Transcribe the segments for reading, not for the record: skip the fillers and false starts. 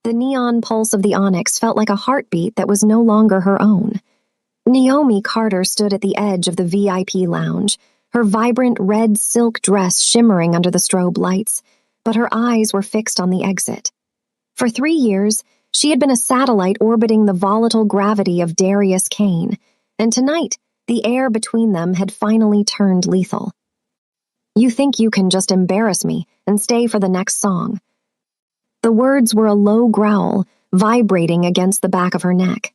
The neon pulse of the onyx felt like a heartbeat that was no longer her own. Naomi Carter stood at the edge of the VIP lounge, her vibrant red silk dress shimmering under the strobe lights, but her eyes were fixed on the exit. For 3 years, she had been a satellite orbiting the volatile gravity of Darius Kane, and tonight, the air between them had finally turned lethal. "You think you can just embarrass me and stay for the next song." The words were a low growl, vibrating against the back of her neck.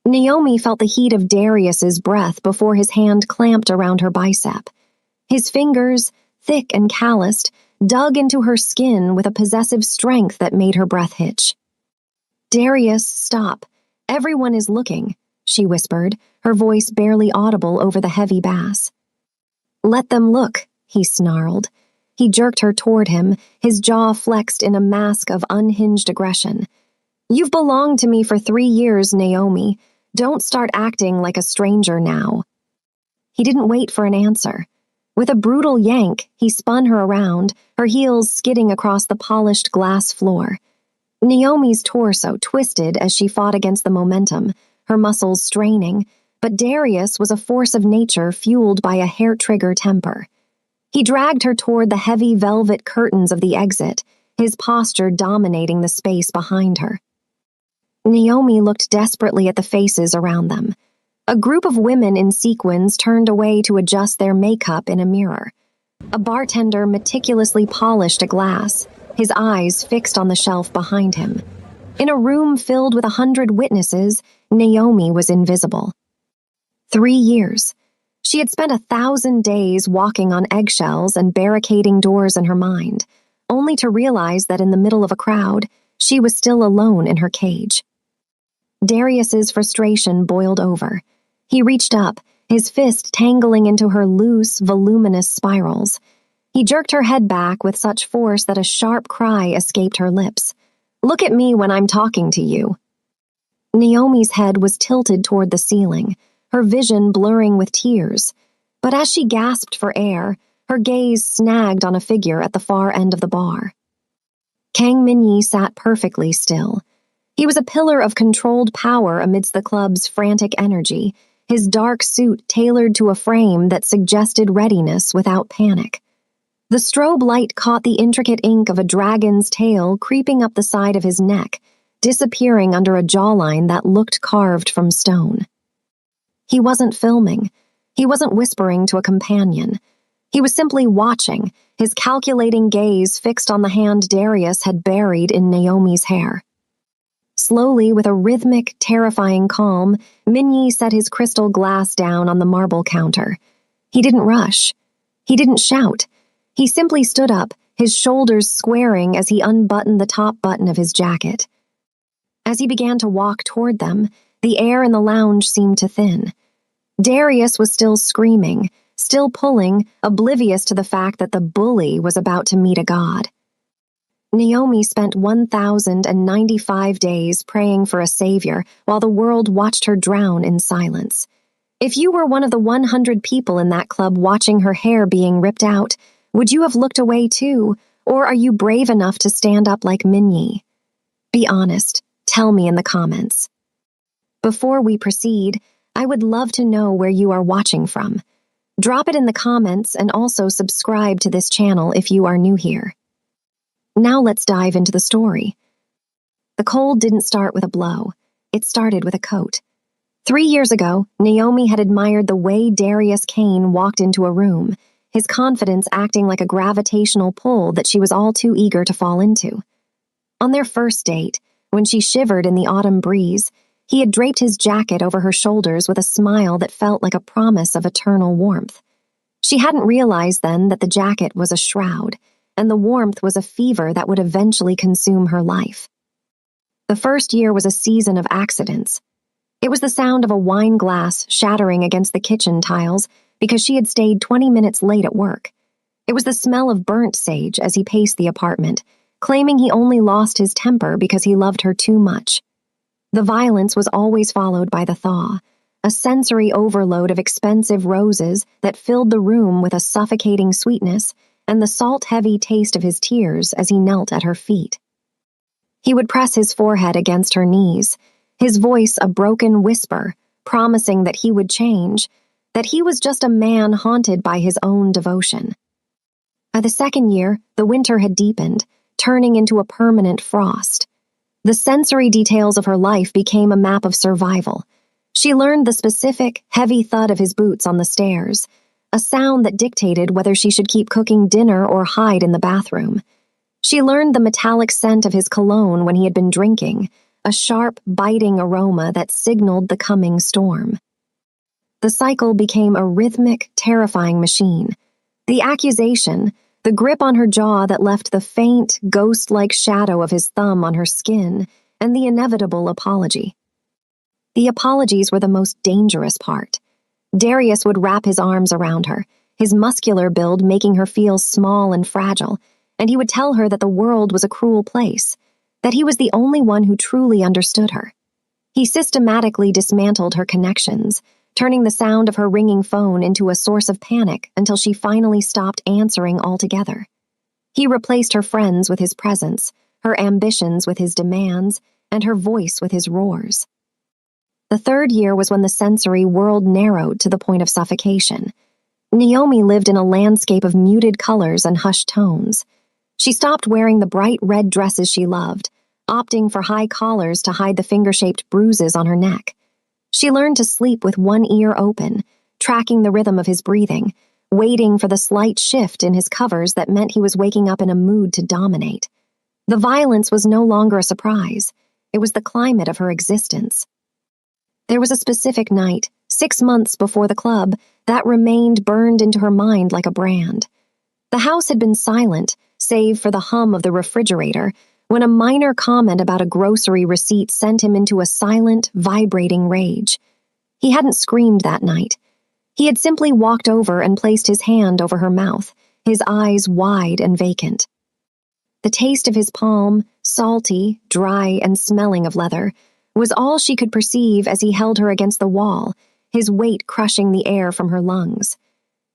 Naomi felt the heat of Darius's breath before his hand clamped around her bicep. His fingers, thick and calloused, dug into her skin with a possessive strength that made her breath hitch. "Darius, stop. Everyone is looking," she whispered, her voice barely audible over the heavy bass. "Let them look," he snarled. He jerked her toward him, his jaw flexed in a mask of unhinged aggression. "You've belonged to me for 3 years, Naomi. Don't start acting like a stranger now." He didn't wait for an answer. With a brutal yank, he spun her around, her heels skidding across the polished glass floor. Naomi's torso twisted as she fought against the momentum, her muscles straining, but Darius was a force of nature fueled by a hair-trigger temper. He dragged her toward the heavy velvet curtains of the exit, his posture dominating the space behind her. Naomi looked desperately at the faces around them. A group of women in sequins turned away to adjust their makeup in a mirror. A bartender meticulously polished a glass, his eyes fixed on the shelf behind him. In a room filled with 100 witnesses, Naomi was invisible. 3 years. She had spent 1,000 days walking on eggshells and barricading doors in her mind, only to realize that in the middle of a crowd, she was still alone in her cage. Darius's frustration boiled over. He reached up, his fist tangling into her loose, voluminous spirals. He jerked her head back with such force that a sharp cry escaped her lips. "Look at me when I'm talking to you." Naomi's head was tilted toward the ceiling, her vision blurring with tears. But as she gasped for air, her gaze snagged on a figure at the far end of the bar. Kang Min-yi sat perfectly still. He was a pillar of controlled power amidst the club's frantic energy, his dark suit tailored to a frame that suggested readiness without panic. The strobe light caught the intricate ink of a dragon's tail creeping up the side of his neck, disappearing under a jawline that looked carved from stone. He wasn't filming. He wasn't whispering to a companion. He was simply watching, his calculating gaze fixed on the hand Darius had buried in Naomi's hair. Slowly, with a rhythmic, terrifying calm, Min-yi set his crystal glass down on the marble counter. He didn't rush. He didn't shout. He simply stood up, his shoulders squaring as he unbuttoned the top button of his jacket. As he began to walk toward them, the air in the lounge seemed to thin. Darius was still screaming, still pulling, oblivious to the fact that the bully was about to meet a god. Naomi spent 1,095 days praying for a savior while the world watched her drown in silence. If you were one of the 100 people in that club watching her hair being ripped out, would you have looked away too, or are you brave enough to stand up like Min-yi? Be honest, tell me in the comments. Before we proceed, I would love to know where you are watching from. Drop it in the comments and also subscribe to this channel if you are new here. Now let's dive into the story. The cold didn't start with a blow. It started with a coat. 3 years ago, Naomi had admired the way Darius Kane walked into a room, his confidence acting like a gravitational pull that she was all too eager to fall into. On their first date, when she shivered in the autumn breeze, he had draped his jacket over her shoulders with a smile that felt like a promise of eternal warmth. She hadn't realized then that the jacket was a shroud, and the warmth was a fever that would eventually consume her life. The first year was a season of accidents. It was the sound of a wine glass shattering against the kitchen tiles because she had stayed 20 minutes late at work. It was the smell of burnt sage as he paced the apartment, claiming he only lost his temper because he loved her too much. The violence was always followed by the thaw, a sensory overload of expensive roses that filled the room with a suffocating sweetness and the salt-heavy taste of his tears as he knelt at her feet. He would press his forehead against her knees, his voice a broken whisper, promising that he would change, that he was just a man haunted by his own devotion. By the second year, the winter had deepened, turning into a permanent frost. The sensory details of her life became a map of survival. She learned the specific, heavy thud of his boots on the stairs, a sound that dictated whether she should keep cooking dinner or hide in the bathroom. She learned the metallic scent of his cologne when he had been drinking, a sharp, biting aroma that signaled the coming storm. The cycle became a rhythmic, terrifying machine. The accusation, the grip on her jaw that left the faint, ghost-like shadow of his thumb on her skin, and the inevitable apology. The apologies were the most dangerous part. Darius would wrap his arms around her, his muscular build making her feel small and fragile, and he would tell her that the world was a cruel place, that he was the only one who truly understood her. He systematically dismantled her connections, turning the sound of her ringing phone into a source of panic until she finally stopped answering altogether. He replaced her friends with his presence, her ambitions with his demands, and her voice with his roars. The third year was when the sensory world narrowed to the point of suffocation. Naomi lived in a landscape of muted colors and hushed tones. She stopped wearing the bright red dresses she loved, opting for high collars to hide the finger-shaped bruises on her neck. She learned to sleep with one ear open, tracking the rhythm of his breathing, waiting for the slight shift in his covers that meant he was waking up in a mood to dominate. The violence was no longer a surprise. It was the climate of her existence. There was a specific night, 6 months before the club, that remained burned into her mind like a brand. The house had been silent, save for the hum of the refrigerator, when a minor comment about a grocery receipt sent him into a silent, vibrating rage. He hadn't screamed that night. He had simply walked over and placed his hand over her mouth, his eyes wide and vacant. The taste of his palm, salty, dry, and smelling of leather, was all she could perceive as he held her against the wall, his weight crushing the air from her lungs.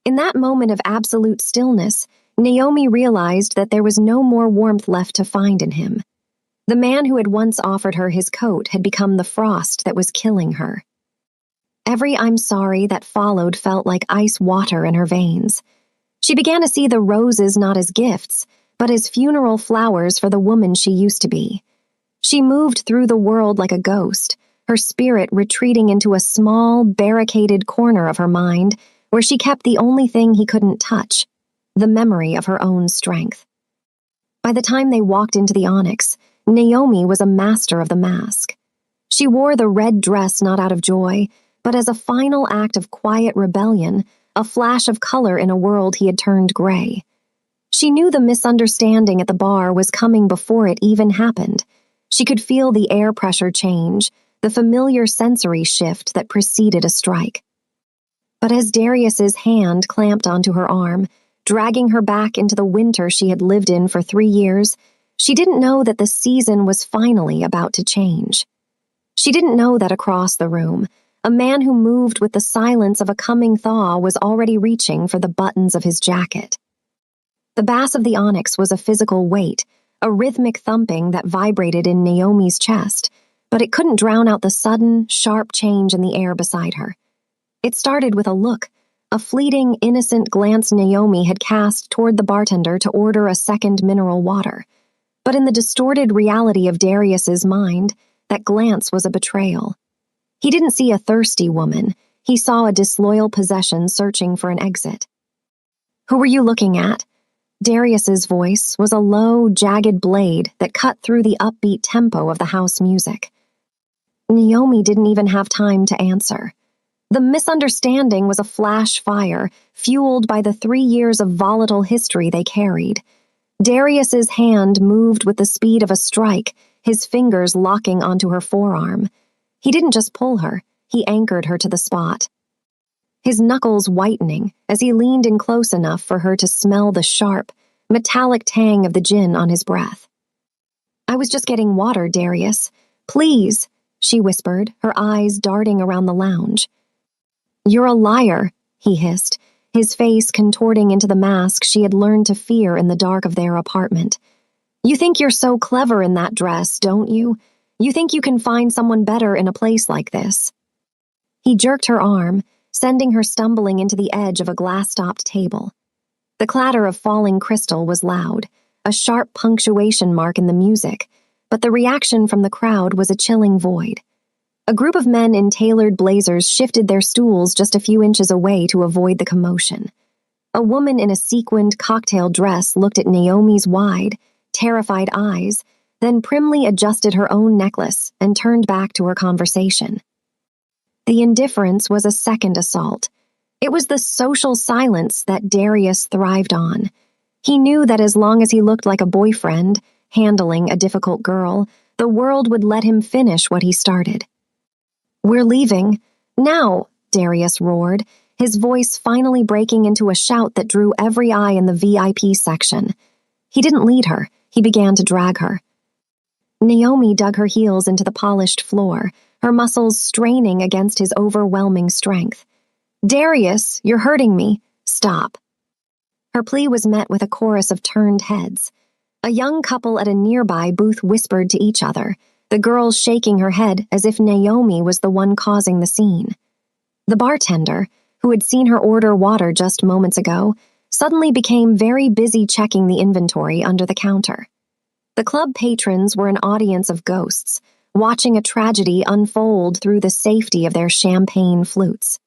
In that moment of absolute stillness, Naomi realized that there was no more warmth left to find in him. The man who had once offered her his coat had become the frost that was killing her. Every "I'm sorry" that followed felt like ice water in her veins. She began to see the roses not as gifts, but as funeral flowers for the woman she used to be. She moved through the world like a ghost, her spirit retreating into a small, barricaded corner of her mind where she kept the only thing he couldn't touch, the memory of her own strength. By the time they walked into the Onyx, Naomi was a master of the mask. She wore the red dress not out of joy, but as a final act of quiet rebellion, a flash of color in a world he had turned gray. She knew the misunderstanding at the bar was coming before it even happened. She could feel the air pressure change, the familiar sensory shift that preceded a strike. But as Darius's hand clamped onto her arm, dragging her back into the winter she had lived in for 3 years, she didn't know that the season was finally about to change. She didn't know that across the room, a man who moved with the silence of a coming thaw was already reaching for the buttons of his jacket. The bass of the Onyx was a physical weight, a rhythmic thumping that vibrated in Naomi's chest, but it couldn't drown out the sudden, sharp change in the air beside her. It started with a look, a fleeting, innocent glance Naomi had cast toward the bartender to order a second mineral water. But in the distorted reality of Darius's mind, that glance was a betrayal. He didn't see a thirsty woman. He saw a disloyal possession searching for an exit. "Who were you looking at?" Darius's voice was a low, jagged blade that cut through the upbeat tempo of the house music. Naomi didn't even have time to answer. The misunderstanding was a flash fire, fueled by the 3 years of volatile history they carried. Darius's hand moved with the speed of a strike, his fingers locking onto her forearm. He didn't just pull her, he anchored her to the spot. His knuckles whitening as he leaned in close enough for her to smell the sharp, metallic tang of the gin on his breath. "I was just getting water, Darius. Please," she whispered, her eyes darting around the lounge. "You're a liar," he hissed, his face contorting into the mask she had learned to fear in the dark of their apartment. You think you're so clever in that dress, don't you? You think you can find someone better in a place like this." He jerked her arm, sending her stumbling into the edge of a glass-topped table. The clatter of falling crystal was loud, a sharp punctuation mark in the music, but the reaction from the crowd was a chilling void. A group of men in tailored blazers shifted their stools just a few inches away to avoid the commotion. A woman in a sequined cocktail dress looked at Naomi's wide, terrified eyes, then primly adjusted her own necklace and turned back to her conversation. The indifference was a second assault. It was the social silence that Darius thrived on. He knew that as long as he looked like a boyfriend, handling a difficult girl, the world would let him finish what he started. "We're leaving. Now," Darius roared, his voice finally breaking into a shout that drew every eye in the VIP section. He didn't lead her, he began to drag her. Naomi dug her heels into the polished floor, her muscles straining against his overwhelming strength. "Darius, you're hurting me. Stop." Her plea was met with a chorus of turned heads. A young couple at a nearby booth whispered to each other, the girl shaking her head as if Naomi was the one causing the scene. The bartender, who had seen her order water just moments ago, suddenly became very busy checking the inventory under the counter. The club patrons were an audience of ghosts, watching a tragedy unfold through the safety of their champagne flutes.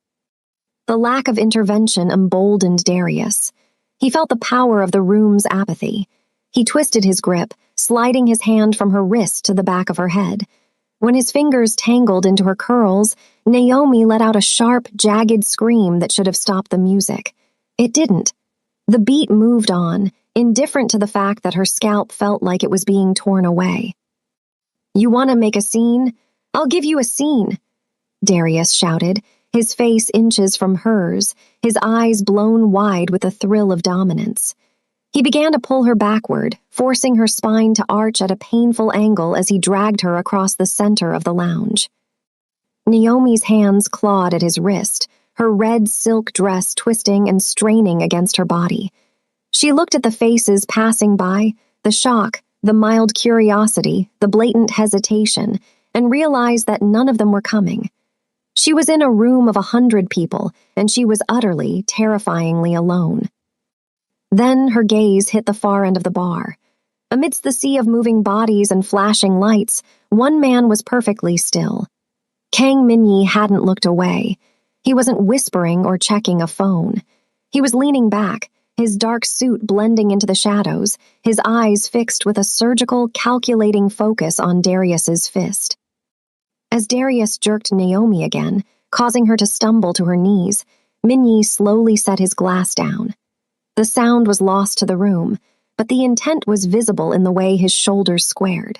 The lack of intervention emboldened Darius. He felt the power of the room's apathy. He twisted his grip, sliding his hand from her wrist to the back of her head. When his fingers tangled into her curls, Naomi let out a sharp, jagged scream that should have stopped the music. It didn't. The beat moved on, indifferent to the fact that her scalp felt like it was being torn away. "You want to make a scene? I'll give you a scene," Darius shouted, his face inches from hers, his eyes blown wide with a thrill of dominance. He began to pull her backward, forcing her spine to arch at a painful angle as he dragged her across the center of the lounge. Naomi's hands clawed at his wrist, her red silk dress twisting and straining against her body. She looked at the faces passing by, the shock, the mild curiosity, the blatant hesitation, and realized that none of them were coming. She was in a room of 100 people, and she was utterly, terrifyingly alone. Then her gaze hit the far end of the bar. Amidst the sea of moving bodies and flashing lights, one man was perfectly still. Kang Minyi hadn't looked away. He wasn't whispering or checking a phone. He was leaning back, his dark suit blending into the shadows, his eyes fixed with a surgical, calculating focus on Darius's fist. As Darius jerked Naomi again, causing her to stumble to her knees, Minyi slowly set his glass down. The sound was lost to the room, but the intent was visible in the way his shoulders squared.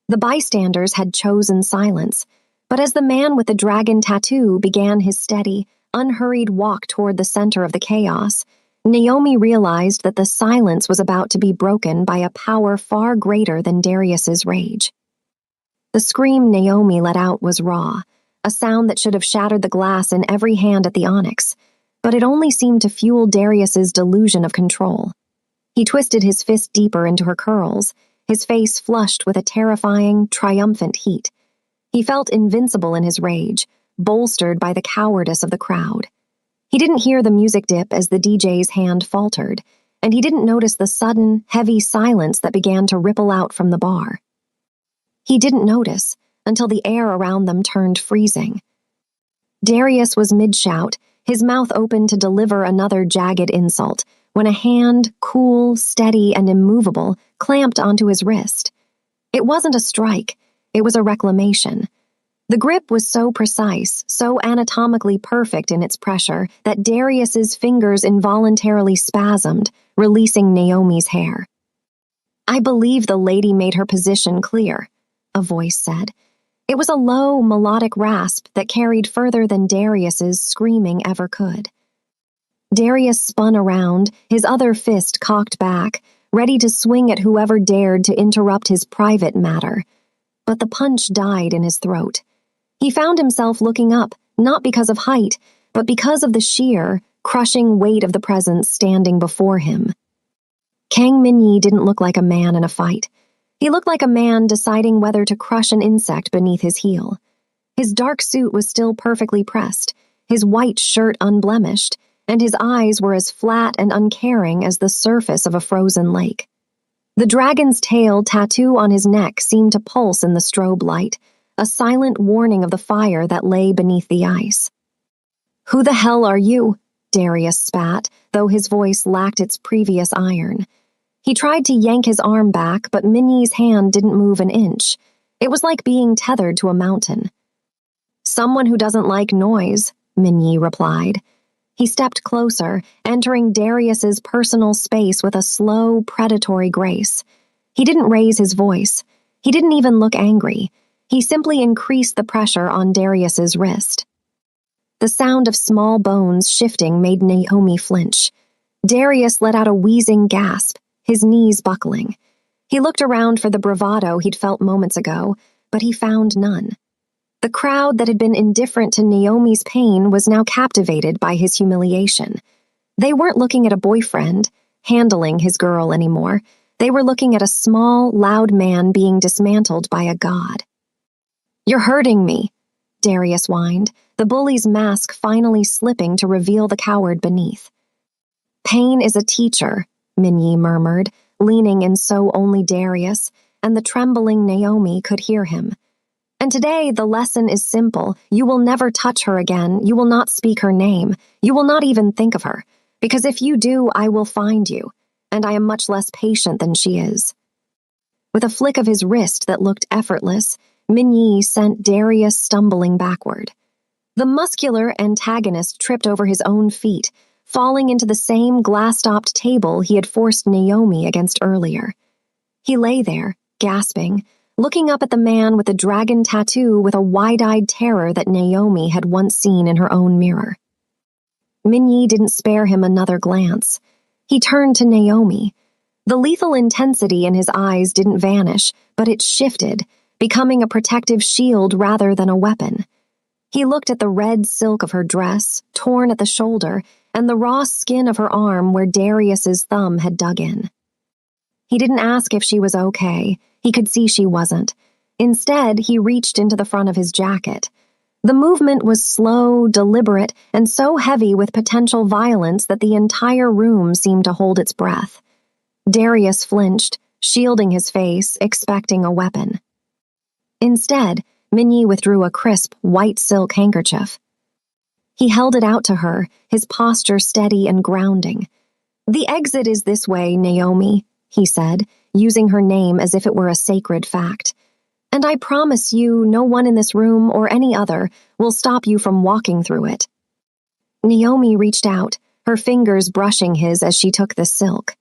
The bystanders had chosen silence, but as the man with the dragon tattoo began his steady, unhurried walk toward the center of the chaos, Naomi realized that the silence was about to be broken by a power far greater than Darius's rage. The scream Naomi let out was raw, a sound that should have shattered the glass in every hand at the onyx, but it only seemed to fuel Darius's delusion of control. He twisted his fist deeper into her curls, his face flushed with a terrifying, triumphant heat. He felt invincible in his rage, bolstered by the cowardice of the crowd. He didn't hear the music dip as the DJ's hand faltered, and he didn't notice the sudden, heavy silence that began to ripple out from the bar. He didn't notice until the air around them turned freezing. Darius was mid-shout, his mouth open to deliver another jagged insult, when a hand, cool, steady, and immovable, clamped onto his wrist. It wasn't a strike, it was a reclamation. The grip was so precise, so anatomically perfect in its pressure, that Darius's fingers involuntarily spasmed, releasing Naomi's hair. "I believe the lady made her position clear," a voice said. It was a low, melodic rasp that carried further than Darius's screaming ever could. Darius spun around, his other fist cocked back, ready to swing at whoever dared to interrupt his private matter. But the punch died in his throat. He found himself looking up, not because of height, but because of the sheer, crushing weight of the presence standing before him. Kang Minyi didn't look like a man in a fight. He looked like a man deciding whether to crush an insect beneath his heel. His dark suit was still perfectly pressed, his white shirt unblemished, and his eyes were as flat and uncaring as the surface of a frozen lake. The dragon's tail tattoo on his neck seemed to pulse in the strobe light, a silent warning of the fire that lay beneath the ice. "Who the hell are you?" Darius spat, though his voice lacked its previous iron. He tried to yank his arm back, but Minyi's hand didn't move an inch. It was like being tethered to a mountain. "Someone who doesn't like noise," Minyi replied. He stepped closer, entering Darius's personal space with a slow, predatory grace. He didn't raise his voice. He didn't even look angry. He simply increased the pressure on Darius's wrist. The sound of small bones shifting made Naomi flinch. Darius let out a wheezing gasp, his knees buckling. He looked around for the bravado he'd felt moments ago, but he found none. The crowd that had been indifferent to Naomi's pain was now captivated by his humiliation. They weren't looking at a boyfriend, handling his girl anymore. They were looking at a small, loud man being dismantled by a god. "You're hurting me," Darius whined, the bully's mask finally slipping to reveal the coward beneath. "Pain is a teacher," Minyi murmured, leaning in so only Darius, and the trembling Naomi could hear him. "And today the lesson is simple. You will never touch her again. You will not speak her name. You will not even think of her. Because if you do, I will find you. And I am much less patient than she is." With a flick of his wrist that looked effortless, Minyi sent Darius stumbling backward. The muscular antagonist tripped over his own feet, falling into the same glass-topped table he had forced Naomi against earlier. He lay there, gasping, looking up at the man with the dragon tattoo with a wide-eyed terror that Naomi had once seen in her own mirror. Minyi didn't spare him another glance. He turned to Naomi. The lethal intensity in his eyes didn't vanish, but it shifted, becoming a protective shield rather than a weapon. He looked at the red silk of her dress, torn at the shoulder, and the raw skin of her arm where Darius's thumb had dug in. He didn't ask if she was okay. He could see she wasn't. Instead, he reached into the front of his jacket. The movement was slow, deliberate, and so heavy with potential violence that the entire room seemed to hold its breath. Darius flinched, shielding his face, expecting a weapon. Instead, Minyi withdrew a crisp, white silk handkerchief. He held it out to her, his posture steady and grounding. "The exit is this way, Naomi," he said, using her name as if it were a sacred fact. "And I promise you no one in this room or any other will stop you from walking through it." Naomi reached out, her fingers brushing his as she took the silk.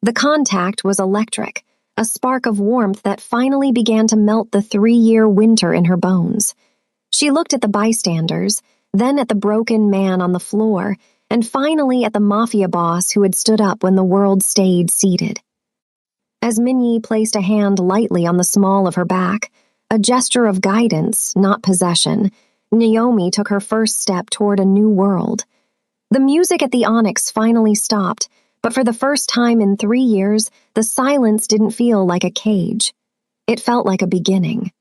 The contact was electric, a spark of warmth that finally began to melt the 3-year winter in her bones. She looked at the bystanders, then at the broken man on the floor, and finally at the Mafia boss who had stood up when the world stayed seated. As Minyi placed a hand lightly on the small of her back, a gesture of guidance, not possession, Naomi took her first step toward a new world. The music at the Onyx finally stopped, but for the first time in 3 years, the silence didn't feel like a cage. It felt like a beginning.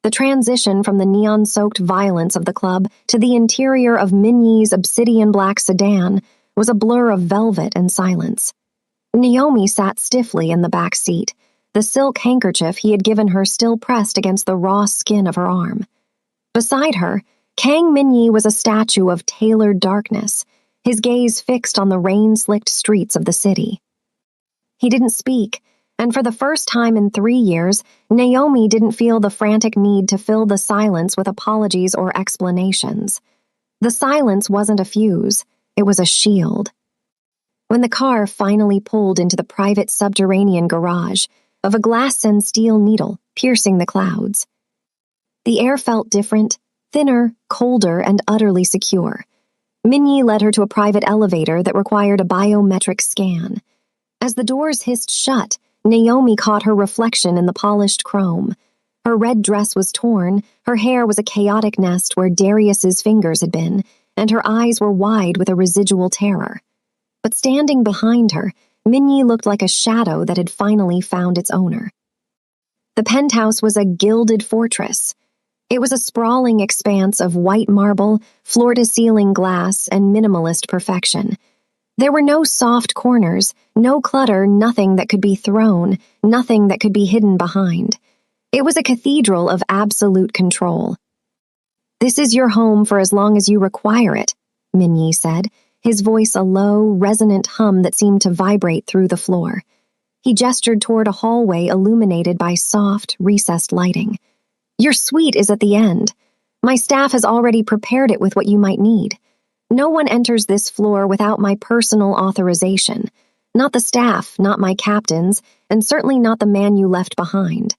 The transition from the neon-soaked violence of the club to the interior of Minyi's obsidian-black sedan was a blur of velvet and silence. Naomi sat stiffly in the back seat, the silk handkerchief he had given her still pressed against the raw skin of her arm. Beside her, Kang Minyi was a statue of tailored darkness, his gaze fixed on the rain-slicked streets of the city. He didn't speak, and for the first time in 3 years, Naomi didn't feel the frantic need to fill the silence with apologies or explanations. The silence wasn't a fuse, it was a shield. When the car finally pulled into the private subterranean garage, of a glass and steel needle piercing the clouds. The air felt different, thinner, colder, and utterly secure. Minyi led her to a private elevator that required a biometric scan. As the doors hissed shut, Naomi caught her reflection in the polished chrome. Her red dress was torn, her hair was a chaotic nest where Darius's fingers had been, and her eyes were wide with a residual terror. But standing behind her, Minyi looked like a shadow that had finally found its owner. The penthouse was a gilded fortress. It was a sprawling expanse of white marble, floor-to-ceiling glass, and minimalist perfection. There were no soft corners, no clutter, nothing that could be thrown, nothing that could be hidden behind. It was a cathedral of absolute control. "This is your home for as long as you require it," Minyi said, his voice a low, resonant hum that seemed to vibrate through the floor. He gestured toward a hallway illuminated by soft, recessed lighting. "Your suite is at the end. My staff has already prepared it with what you might need. No one enters this floor without my personal authorization. Not the staff, not my captains, and certainly not the man you left behind."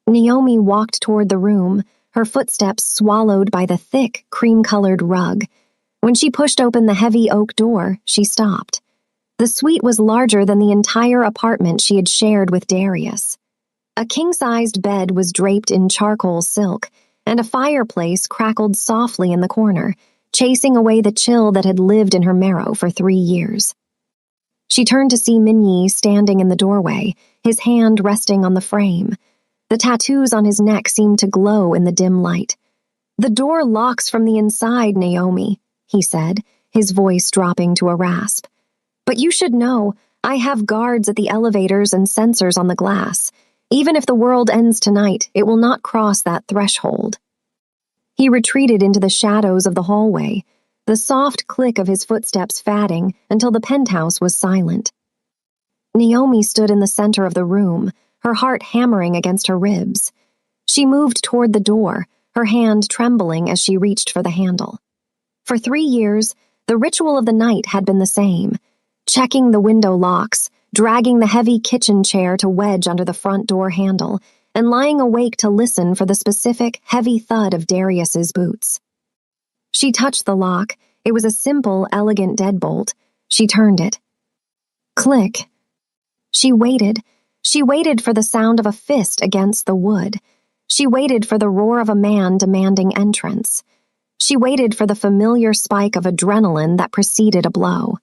Naomi walked toward the room, her footsteps swallowed by the thick, cream-colored rug. When she pushed open the heavy oak door, she stopped. The suite was larger than the entire apartment she had shared with Darius. A king-sized bed was draped in charcoal silk, and a fireplace crackled softly in the corner, chasing away the chill that had lived in her marrow for 3 years. She turned to see Minyi standing in the doorway, his hand resting on the frame. The tattoos on his neck seemed to glow in the dim light. "The door locks from the inside, Naomi," he said, his voice dropping to a rasp. "But you should know, I have guards at the elevators and sensors on the glass. Even if the world ends tonight, it will not cross that threshold." He retreated into the shadows of the hallway, the soft click of his footsteps fading until the penthouse was silent. Naomi stood in the center of the room, her heart hammering against her ribs. She moved toward the door, her hand trembling as she reached for the handle. For 3 years, the ritual of the night had been the same: checking the window locks, dragging the heavy kitchen chair to wedge under the front door handle, and lying awake to listen for the specific, heavy thud of Darius's boots. She touched the lock. It was a simple, elegant deadbolt. She turned it. Click. She waited. She waited for the sound of a fist against the wood. She waited for the roar of a man demanding entrance. She waited for the familiar spike of adrenaline that preceded a blow.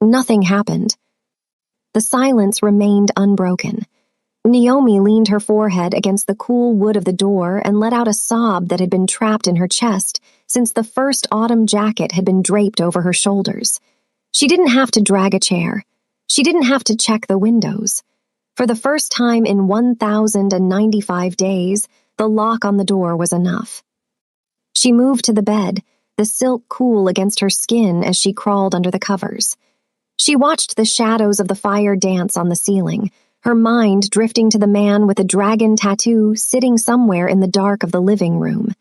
Nothing happened. The silence remained unbroken. Naomi leaned her forehead against the cool wood of the door and let out a sob that had been trapped in her chest since the first autumn jacket had been draped over her shoulders. She didn't have to drag a chair. She didn't have to check the windows. For the first time in 1,095 days, the lock on the door was enough. She moved to the bed, the silk cool against her skin as she crawled under the covers. She watched the shadows of the fire dance on the ceiling, her mind drifting to the man with a dragon tattoo sitting somewhere in the dark of the living room.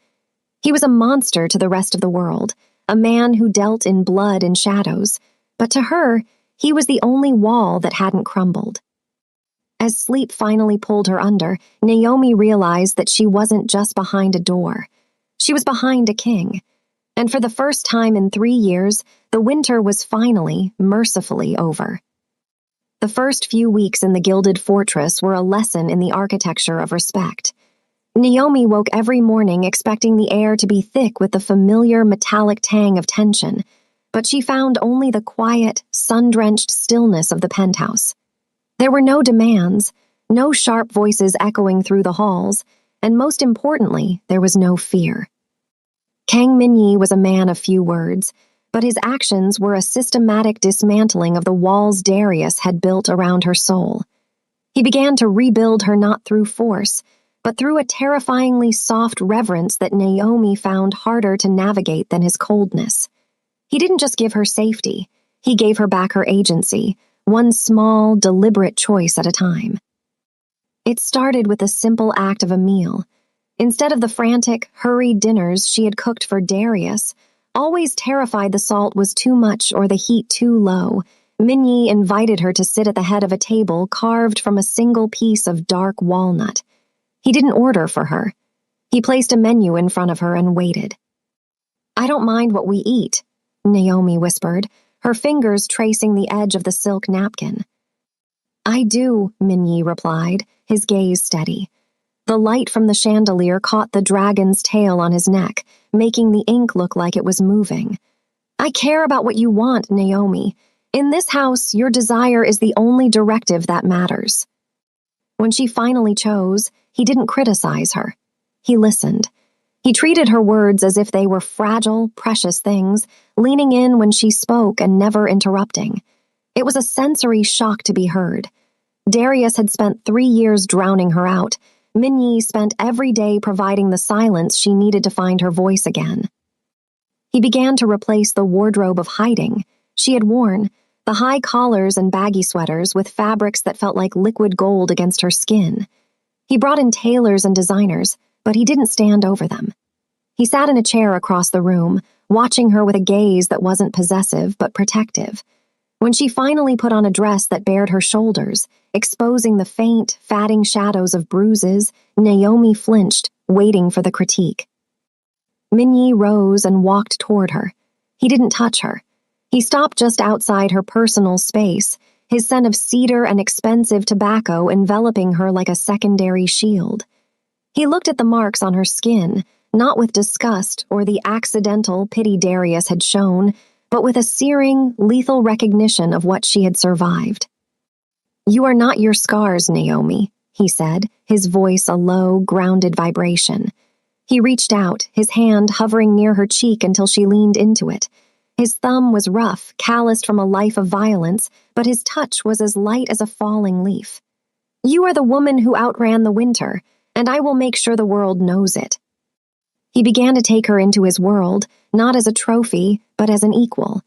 He was a monster to the rest of the world, a man who dealt in blood and shadows, but to her, he was the only wall that hadn't crumbled. As sleep finally pulled her under, Naomi realized that she wasn't just behind a door. She was behind a king. And for the first time in 3 years, the winter was finally, mercifully over. The first few weeks in the gilded fortress were a lesson in the architecture of respect. Naomi woke every morning expecting the air to be thick with the familiar metallic tang of tension, but she found only the quiet, sun-drenched stillness of the penthouse. There were no demands, no sharp voices echoing through the halls, and most importantly, there was no fear. Kang Minyi was a man of few words, but his actions were a systematic dismantling of the walls Darius had built around her soul. He began to rebuild her not through force, but through a terrifyingly soft reverence that Naomi found harder to navigate than his coldness. He didn't just give her safety, he gave her back her agency, one small, deliberate choice at a time. It started with the simple act of a meal. Instead of the frantic, hurried dinners she had cooked for Darius, always terrified the salt was too much or the heat too low, Minyi invited her to sit at the head of a table carved from a single piece of dark walnut. He didn't order for her. He placed a menu in front of her and waited. "I don't mind what we eat," Naomi whispered, her fingers tracing the edge of the silk napkin. "I do," Minyi replied, his gaze steady. The light from the chandelier caught the dragon's tail on his neck, making the ink look like it was moving. "I care about what you want, Naomi. In this house, your desire is the only directive that matters. When she finally chose, he didn't criticize her. He listened. He treated her words as if they were fragile, precious things, leaning in when she spoke and never interrupting. It was a sensory shock to be heard. Darius had spent 3 years drowning her out. Minyi spent every day providing the silence she needed to find her voice again. He began to replace the wardrobe of hiding she had worn, the high collars and baggy sweaters with fabrics that felt like liquid gold against her skin. He brought in tailors and designers, but he didn't stand over them. He sat in a chair across the room, watching her with a gaze that wasn't possessive but protective. When she finally put on a dress that bared her shoulders, exposing the faint, fatting shadows of bruises, Naomi flinched, waiting for the critique. Minyi rose and walked toward her. He didn't touch her. He stopped just outside her personal space, his scent of cedar and expensive tobacco enveloping her like a secondary shield. He looked at the marks on her skin, not with disgust or the accidental pity Darius had shown, but with a searing, lethal recognition of what she had survived. "You are not your scars, Naomi," he said, his voice a low, grounded vibration. He reached out, his hand hovering near her cheek until she leaned into it. His thumb was rough, calloused from a life of violence, but his touch was as light as a falling leaf. "You are the woman who outran the winter, and I will make sure the world knows it." He began to take her into his world, not as a trophy, but as an equal.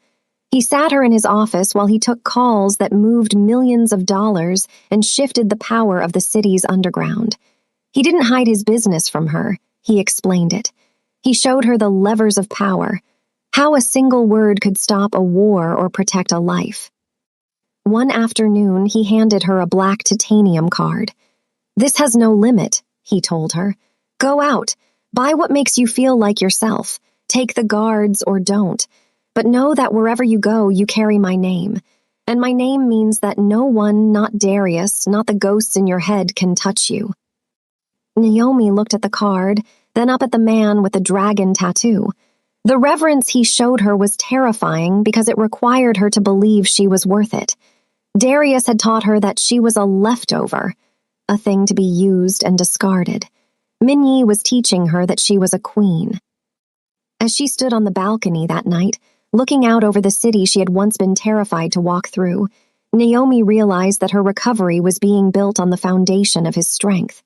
He sat her in his office while he took calls that moved millions of dollars and shifted the power of the city's underground. He didn't hide his business from her, he explained it. He showed her the levers of power, how a single word could stop a war or protect a life. One afternoon, he handed her a black titanium card. "This has no limit," he told her. "Go out. Buy what makes you feel like yourself. Take the guards or don't. But know that wherever you go, you carry my name. And my name means that no one, not Darius, not the ghosts in your head, can touch you." Naomi looked at the card, then up at the man with the dragon tattoo. The reverence he showed her was terrifying because it required her to believe she was worth it. Darius had taught her that she was a leftover, a thing to be used and discarded. Minyi was teaching her that she was a queen. As she stood on the balcony that night, looking out over the city she had once been terrified to walk through, Naomi realized that her recovery was being built on the foundation of his strength.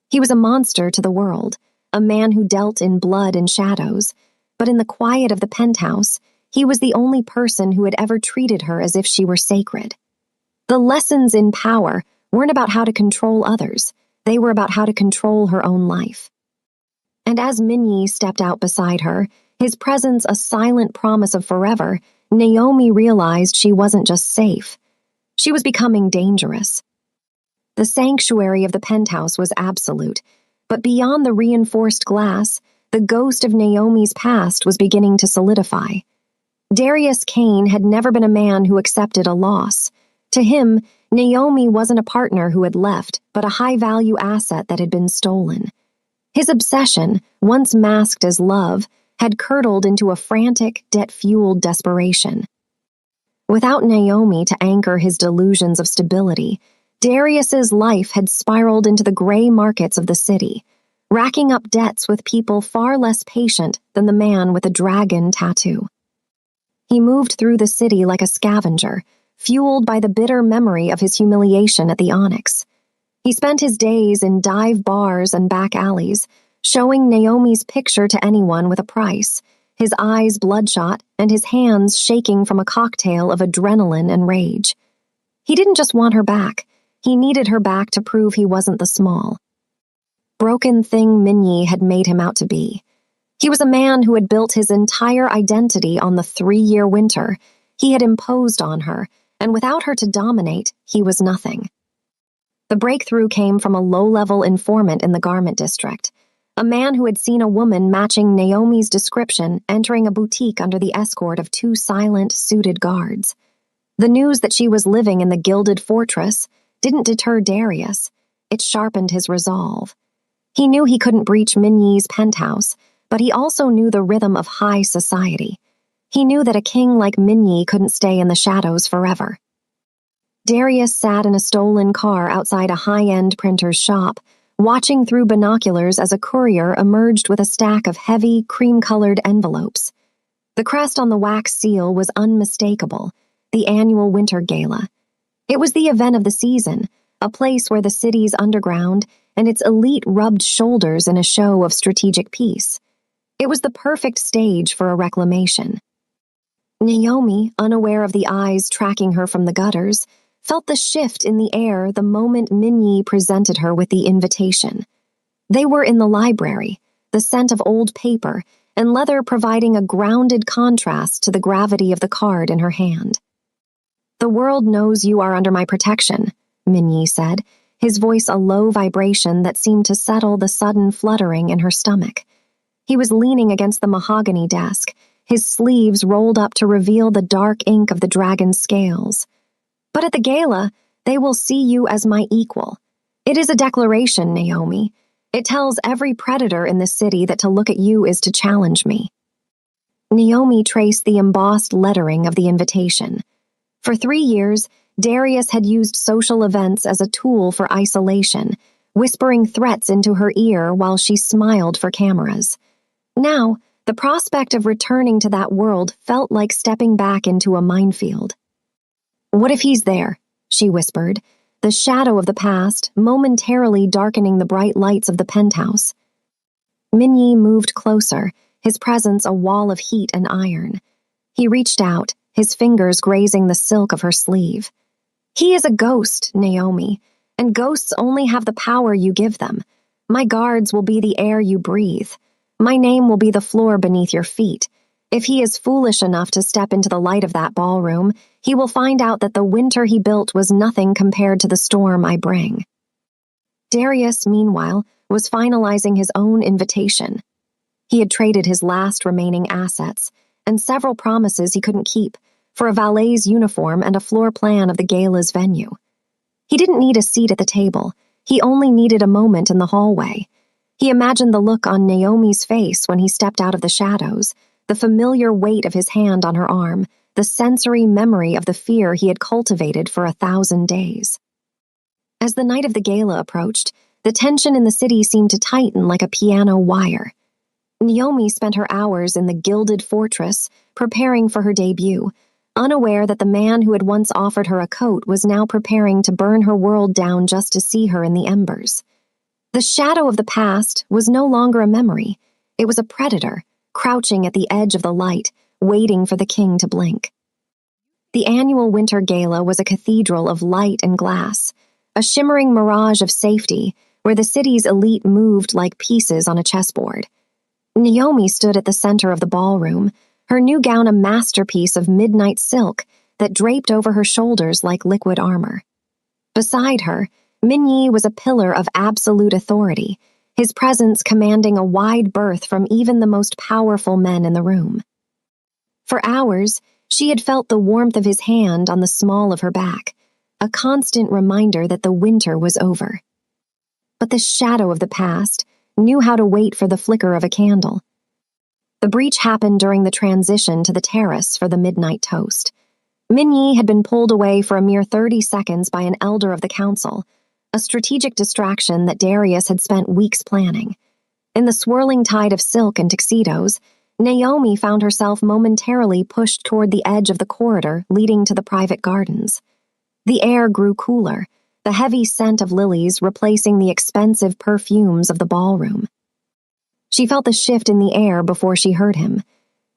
He was a monster to the world, a man who dealt in blood and shadows, but in the quiet of the penthouse, he was the only person who had ever treated her as if she were sacred. The lessons in power weren't about how to control others. They were about how to control her own life. And as Minyi stepped out beside her, his presence a silent promise of forever, Naomi realized she wasn't just safe. She was becoming dangerous. The sanctuary of the penthouse was absolute, but beyond the reinforced glass, the ghost of Naomi's past was beginning to solidify. Darius Kane had never been a man who accepted a loss. To him, Naomi wasn't a partner who had left, but a high-value asset that had been stolen. His obsession, once masked as love, had curdled into a frantic, debt-fueled desperation. Without Naomi to anchor his delusions of stability, Darius's life had spiraled into the gray markets of the city, racking up debts with people far less patient than the man with the dragon tattoo. He moved through the city like a scavenger, fueled by the bitter memory of his humiliation at the Onyx. He spent his days in dive bars and back alleys, showing Naomi's picture to anyone with a price, his eyes bloodshot and his hands shaking from a cocktail of adrenaline and rage. He didn't just want her back. He needed her back to prove he wasn't the small, broken thing Minyi had made him out to be. He was a man who had built his entire identity on the 3-year winter. He had imposed on her, and without her to dominate, he was nothing. The breakthrough came from a low-level informant in the garment district, a man who had seen a woman matching Naomi's description entering a boutique under the escort of 2 silent, suited guards. The news that she was living in the gilded fortress didn't deter Darius. It sharpened his resolve. He knew he couldn't breach Minyi's penthouse, but he also knew the rhythm of high society. He knew that a king like Minyi couldn't stay in the shadows forever. Darius sat in a stolen car outside a high-end printer's shop, watching through binoculars as a courier emerged with a stack of heavy, cream-colored envelopes. The crest on the wax seal was unmistakable, the annual winter gala. It was the event of the season, a place where the city's underground and its elite rubbed shoulders in a show of strategic peace. It was the perfect stage for a reclamation. Naomi, unaware of the eyes tracking her from the gutters, felt the shift in the air the moment Minyi presented her with the invitation. They were in the library, the scent of old paper and leather providing a grounded contrast to the gravity of the card in her hand. "The world knows you are under my protection," Minyi said, his voice a low vibration that seemed to settle the sudden fluttering in her stomach. He was leaning against the mahogany desk, his sleeves rolled up to reveal the dark ink of the dragon's scales. "But at the gala, they will see you as my equal. It is a declaration, Naomi. It tells every predator in the city that to look at you is to challenge me." Naomi traced the embossed lettering of the invitation. For 3 years, Darius had used social events as a tool for isolation, whispering threats into her ear while she smiled for cameras. Now, the prospect of returning to that world felt like stepping back into a minefield. "What if he's there?" she whispered, the shadow of the past momentarily darkening the bright lights of the penthouse. Minyi moved closer, his presence a wall of heat and iron. He reached out, his fingers grazing the silk of her sleeve. "He is a ghost, Naomi, and ghosts only have the power you give them. My guards will be the air you breathe. My name will be the floor beneath your feet. If he is foolish enough to step into the light of that ballroom, he will find out that the winter he built was nothing compared to the storm I bring." Darius, meanwhile, was finalizing his own invitation. He had traded his last remaining assets, and several promises he couldn't keep, for a valet's uniform and a floor plan of the gala's venue. He didn't need a seat at the table. He only needed a moment in the hallway. He imagined the look on Naomi's face when he stepped out of the shadows, the familiar weight of his hand on her arm, the sensory memory of the fear he had cultivated for 1,000 days. As the night of the gala approached, the tension in the city seemed to tighten like a piano wire. Naomi spent her hours in the gilded fortress, preparing for her debut, unaware that the man who had once offered her a coat was now preparing to burn her world down just to see her in the embers. The shadow of the past was no longer a memory. It was a predator, crouching at the edge of the light, waiting for the king to blink. The annual winter gala was a cathedral of light and glass, a shimmering mirage of safety where the city's elite moved like pieces on a chessboard. Naomi stood at the center of the ballroom, her new gown a masterpiece of midnight silk that draped over her shoulders like liquid armor. Beside her, Minyi was a pillar of absolute authority, his presence commanding a wide berth from even the most powerful men in the room. For hours, she had felt the warmth of his hand on the small of her back, a constant reminder that the winter was over. But the shadow of the past knew how to wait for the flicker of a candle. The breach happened during the transition to the terrace for the midnight toast. Minyi had been pulled away for a mere 30 seconds by an elder of the council, a strategic distraction that Darius had spent weeks planning. In the swirling tide of silk and tuxedos, Naomi found herself momentarily pushed toward the edge of the corridor leading to the private gardens. The air grew cooler, the heavy scent of lilies replacing the expensive perfumes of the ballroom. She felt the shift in the air before she heard him.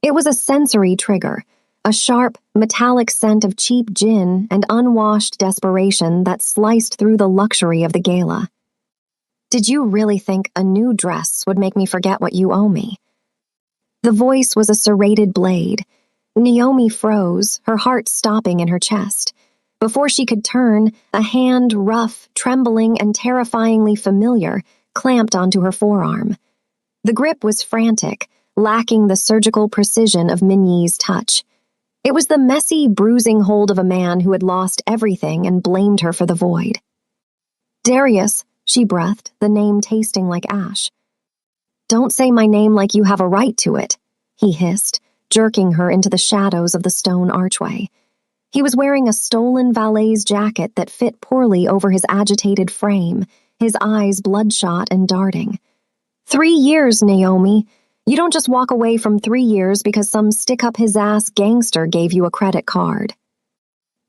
It was a sensory trigger, a sharp, metallic scent of cheap gin and unwashed desperation that sliced through the luxury of the gala. "Did you really think a new dress would make me forget what you owe me?" The voice was a serrated blade. Naomi froze, her heart stopping in her chest. Before she could turn, a hand, rough, trembling, and terrifyingly familiar, clamped onto her forearm. The grip was frantic, lacking the surgical precision of Minyi's touch. It was the messy, bruising hold of a man who had lost everything and blamed her for the void. "Darius," she breathed, the name tasting like ash. "Don't say my name like you have a right to it," he hissed, jerking her into the shadows of the stone archway. He was wearing a stolen valet's jacket that fit poorly over his agitated frame, his eyes bloodshot and darting. 3 years, Naomi. You don't just walk away from 3 years because some stick-up-his-ass gangster gave you a credit card.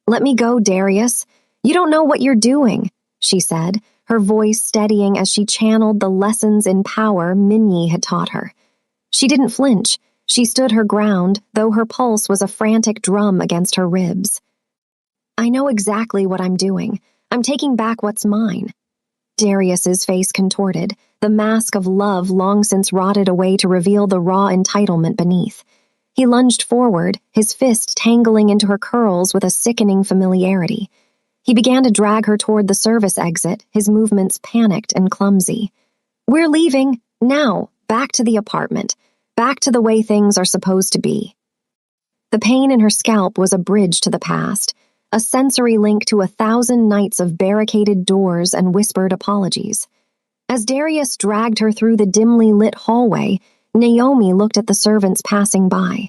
Let me go, Darius. You don't know what you're doing, she said, her voice steadying as she channeled the lessons in power Minyi had taught her. She didn't flinch. She stood her ground, though her pulse was a frantic drum against her ribs. I know exactly what I'm doing. I'm taking back what's mine. Darius's face contorted, the mask of love long since rotted away to reveal the raw entitlement beneath. He lunged forward, his fist tangling into her curls with a sickening familiarity. He began to drag her toward the service exit, his movements panicked and clumsy. We're leaving, now, back to the apartment, back to the way things are supposed to be. The pain in her scalp was a bridge to the past, a sensory link to 1,000 nights of barricaded doors and whispered apologies. As Darius dragged her through the dimly lit hallway, Naomi looked at the servants passing by.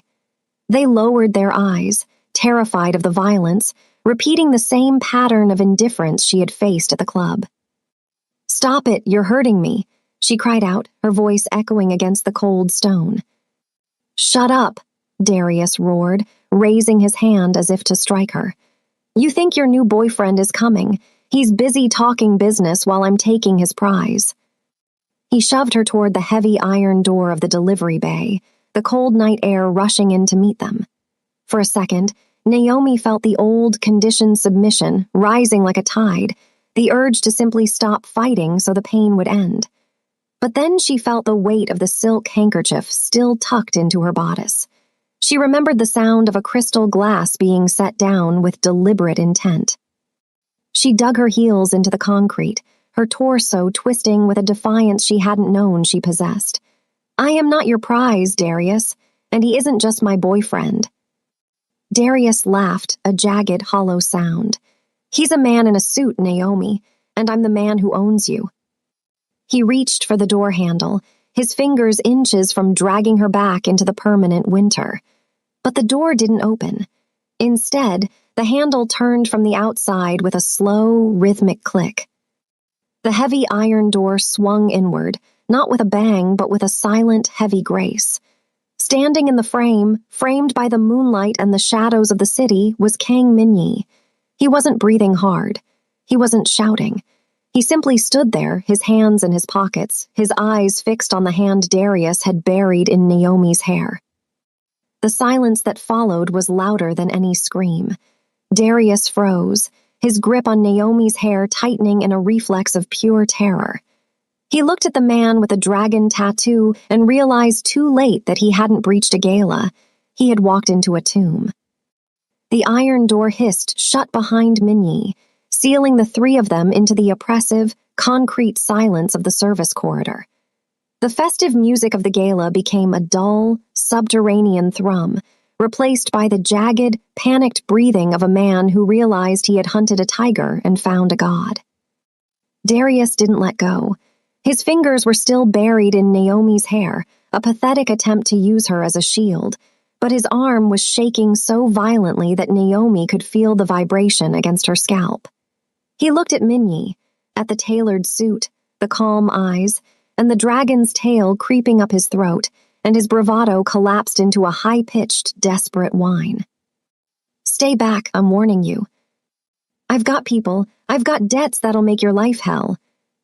They lowered their eyes, terrified of the violence, repeating the same pattern of indifference she had faced at the club. Stop it, you're hurting me, she cried out, her voice echoing against the cold stone. Shut up, Darius roared, raising his hand as if to strike her. You think your new boyfriend is coming. He's busy talking business while I'm taking his prize. He shoved her toward the heavy iron door of the delivery bay, the cold night air rushing in to meet them. For a second, Naomi felt the old, conditioned submission rising like a tide, the urge to simply stop fighting so the pain would end. But then she felt the weight of the silk handkerchief still tucked into her bodice. She remembered the sound of a crystal glass being set down with deliberate intent. She dug her heels into the concrete, her torso twisting with a defiance she hadn't known she possessed. I am not your prize, Darius, and he isn't just my boyfriend. Darius laughed, a jagged, hollow sound. He's a man in a suit, Naomi, and I'm the man who owns you. He reached for the door handle, his fingers inches from dragging her back into the permanent winter. But the door didn't open. Instead, the handle turned from the outside with a slow, rhythmic click. The heavy iron door swung inward, not with a bang, but with a silent, heavy grace. Standing in the frame, framed by the moonlight and the shadows of the city, was Kang Minyi. He wasn't breathing hard. He wasn't shouting. He simply stood there, his hands in his pockets, his eyes fixed on the hand Darius had buried in Naomi's hair. The silence that followed was louder than any scream. Darius froze, his grip on Naomi's hair tightening in a reflex of pure terror. He looked at the man with the dragon tattoo and realized too late that he hadn't breached a gala. He had walked into a tomb. The iron door hissed shut behind Minyi, sealing the three of them into the oppressive, concrete silence of the service corridor. The festive music of the gala became a dull, subterranean thrum, replaced by the jagged, panicked breathing of a man who realized he had hunted a tiger and found a god. Darius didn't let go. His fingers were still buried in Naomi's hair, a pathetic attempt to use her as a shield, but his arm was shaking so violently that Naomi could feel the vibration against her scalp. He looked at Minyi, at the tailored suit, the calm eyes, and the dragon's tail creeping up his throat, and his bravado collapsed into a high-pitched, desperate whine. Stay back, I'm warning you. I've got debts that'll make your life hell,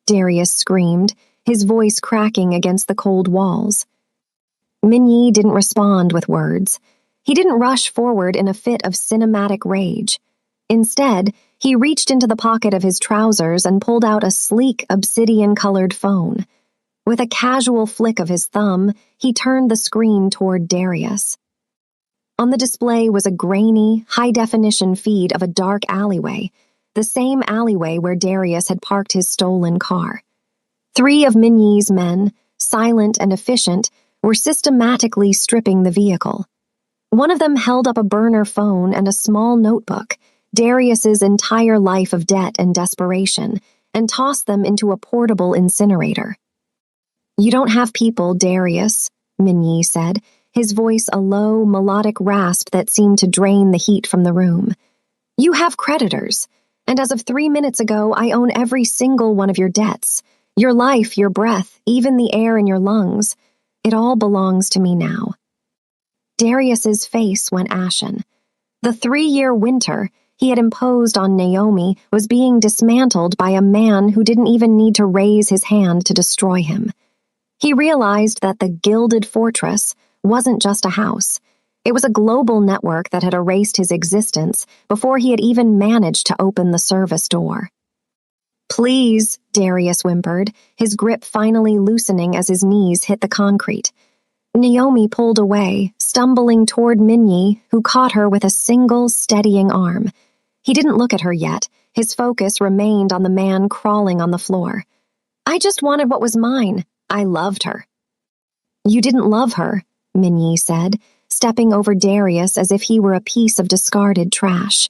Darius screamed, his voice cracking against the cold walls. Minyi didn't respond with words. He didn't rush forward in a fit of cinematic rage. Instead, he reached into the pocket of his trousers and pulled out a sleek, obsidian-colored phone. With a casual flick of his thumb, he turned the screen toward Darius. On the display was a grainy, high-definition feed of a dark alleyway, the same alleyway where Darius had parked his stolen car. 3 of Minyi's men, silent and efficient, were systematically stripping the vehicle. One of them held up a burner phone and a small notebook, Darius's entire life of debt and desperation, and tossed them into a portable incinerator. You don't have people, Darius, Minyi said, his voice a low, melodic rasp that seemed to drain the heat from the room. "You have creditors, and as of 3 minutes ago, I own every single one of your debts. Your life, your breath, even the air in your lungs. It all belongs to me now." Darius's face went ashen. The 3-year winter he had imposed on Naomi was being dismantled by a man who didn't even need to raise his hand to destroy him. He realized that the Gilded Fortress wasn't just a house. It was a global network that had erased his existence before he had even managed to open the service door. "Please," Darius whimpered, his grip finally loosening as his knees hit the concrete. Naomi pulled away, stumbling toward Minyi, who caught her with a single steadying arm. He didn't look at her yet. His focus remained on the man crawling on the floor. "I just wanted what was mine. I loved her." "You didn't love her," Minyi said, stepping over Darius as if he were a piece of discarded trash.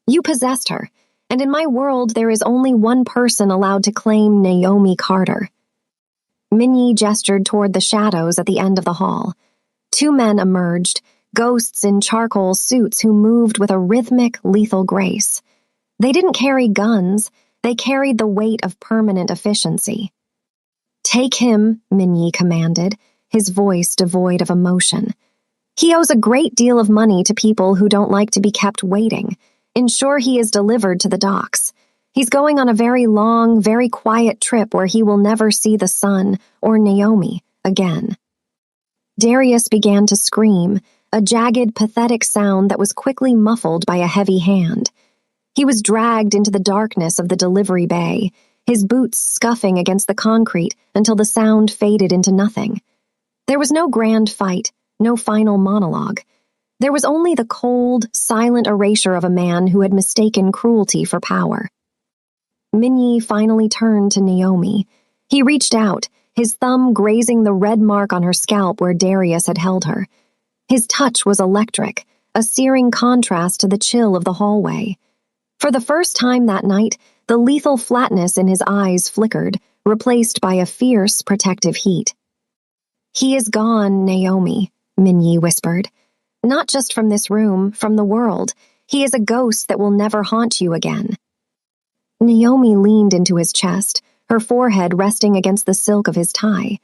"You possessed her, and in my world there is only one person allowed to claim Naomi Carter." Minyi gestured toward the shadows at the end of the hall. 2 men emerged, ghosts in charcoal suits who moved with a rhythmic, lethal grace. They didn't carry guns, they carried the weight of permanent efficiency. "Take him," Minyi commanded, his voice devoid of emotion. "He owes a great deal of money to people who don't like to be kept waiting. Ensure he is delivered to the docks. He's going on a very long, very quiet trip where he will never see the sun or Naomi again." Darius began to scream, a jagged, pathetic sound that was quickly muffled by a heavy hand. He was dragged into the darkness of the delivery bay, his boots scuffing against the concrete until the sound faded into nothing. There was no grand fight, no final monologue. There was only the cold, silent erasure of a man who had mistaken cruelty for power. Minyi finally turned to Naomi. He reached out, his thumb grazing the red mark on her scalp where Darius had held her. His touch was electric, a searing contrast to the chill of the hallway. For the first time that night, the lethal flatness in his eyes flickered, replaced by a fierce, protective heat. "He is gone, Naomi," Minyi whispered. "Not just from this room, from the world. He is a ghost that will never haunt you again." Naomi leaned into his chest, her forehead resting against the silk of his tie.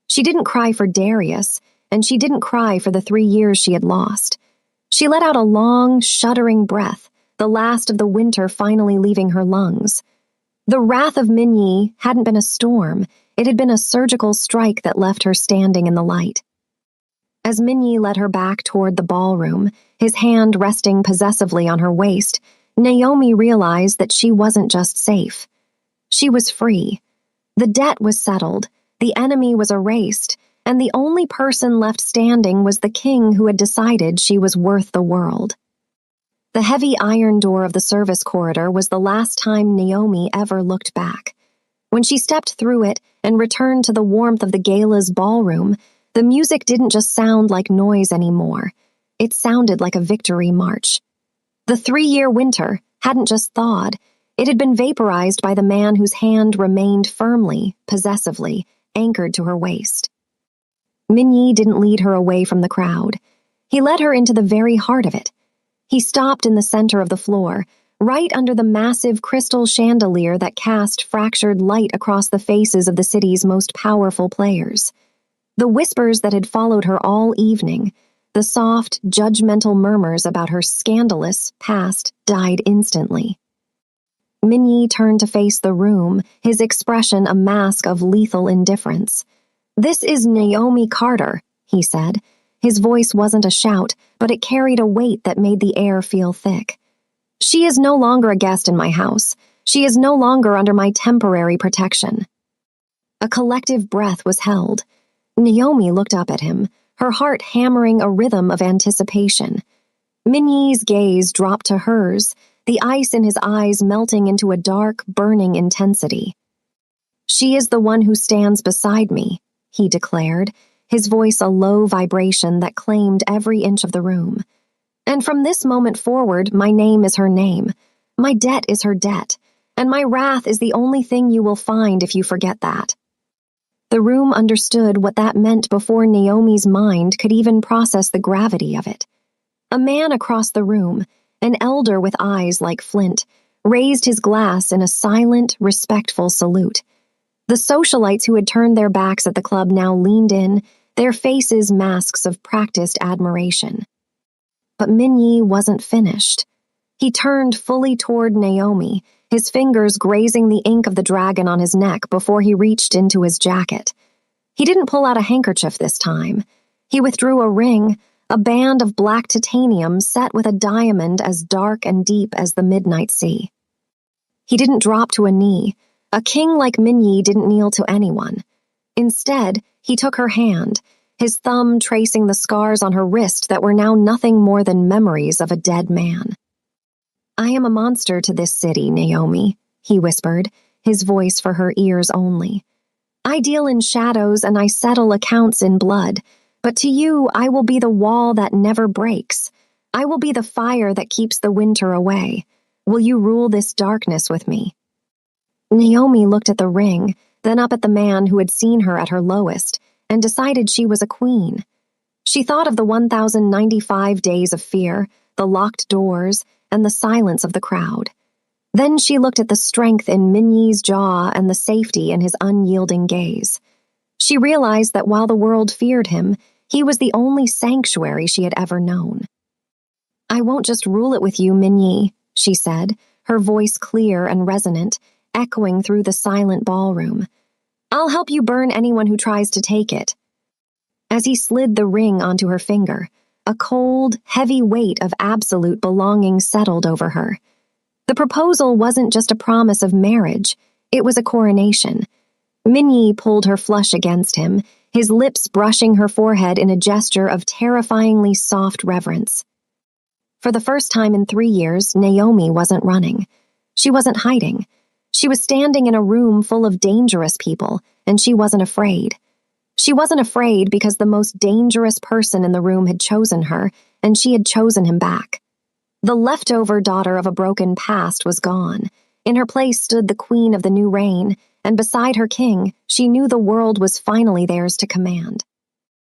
She didn't cry for Darius, and she didn't cry for the 3 years she had lost. She let out a long, shuddering breath, the last of the winter finally leaving her lungs. The wrath of Minyi hadn't been a storm, it had been a surgical strike that left her standing in the light. As Minyi led her back toward the ballroom, his hand resting possessively on her waist, Naomi realized that she wasn't just safe. She was free. The debt was settled, the enemy was erased, and the only person left standing was the king who had decided she was worth the world. The heavy iron door of the service corridor was the last time Naomi ever looked back. When she stepped through it and returned to the warmth of the gala's ballroom, the music didn't just sound like noise anymore. It sounded like a victory march. The 3-year winter hadn't just thawed, it had been vaporized by the man whose hand remained firmly, possessively, anchored to her waist. Minyi didn't lead her away from the crowd. He led her into the very heart of it. He stopped in the center of the floor, right under the massive crystal chandelier that cast fractured light across the faces of the city's most powerful players. The whispers that had followed her all evening, the soft, judgmental murmurs about her scandalous past, died instantly. Minyi turned to face the room, his expression a mask of lethal indifference. "This is Naomi Carter," he said. His voice wasn't a shout, but it carried a weight that made the air feel thick. "She is no longer a guest in my house. She is no longer under my temporary protection." A collective breath was held. Naomi looked up at him, her heart hammering a rhythm of anticipation. Minyi's gaze dropped to hers, the ice in his eyes melting into a dark, burning intensity. "She is the one who stands beside me," he declared, his voice a low vibration that claimed every inch of the room. "And from this moment forward, my name is her name. My debt is her debt, and my wrath is the only thing you will find if you forget that." The room understood what that meant before Naomi's mind could even process the gravity of it. A man across the room, an elder with eyes like flint, raised his glass in a silent, respectful salute. The socialites who had turned their backs at the club now leaned in, their faces masks of practiced admiration. But Minyi wasn't finished. He turned fully toward Naomi, his fingers grazing the ink of the dragon on his neck before he reached into his jacket. He didn't pull out a handkerchief this time. He withdrew a ring, a band of black titanium set with a diamond as dark and deep as the midnight sea. He didn't drop to a knee. A king like Minyi didn't kneel to anyone. Instead, he took her hand, his thumb tracing the scars on her wrist that were now nothing more than memories of a dead man. "I am a monster to this city, Naomi," he whispered, his voice for her ears only. "I deal in shadows and I settle accounts in blood, but to you I will be the wall that never breaks. I will be the fire that keeps the winter away. Will you rule this darkness with me?" Naomi looked at the ring, then up at the man who had seen her at her lowest, and decided she was a queen. She thought of the 1,095 days of fear, the locked doors, and the silence of the crowd. Then she looked at the strength in Minyi's jaw and the safety in his unyielding gaze. She realized that while the world feared him, he was the only sanctuary she had ever known. "I won't just rule it with you, Minyi," she said, her voice clear and resonant, echoing through the silent ballroom. "I'll help you burn anyone who tries to take it." As he slid the ring onto her finger, a cold, heavy weight of absolute belonging settled over her. The proposal wasn't just a promise of marriage, it was a coronation. Minyi pulled her flush against him, his lips brushing her forehead in a gesture of terrifyingly soft reverence. For the first time in 3 years, Naomi wasn't running. She wasn't hiding. She was standing in a room full of dangerous people, and she wasn't afraid. She wasn't afraid because the most dangerous person in the room had chosen her, and she had chosen him back. The leftover daughter of a broken past was gone. In her place stood the queen of the new reign, and beside her king, she knew the world was finally theirs to command.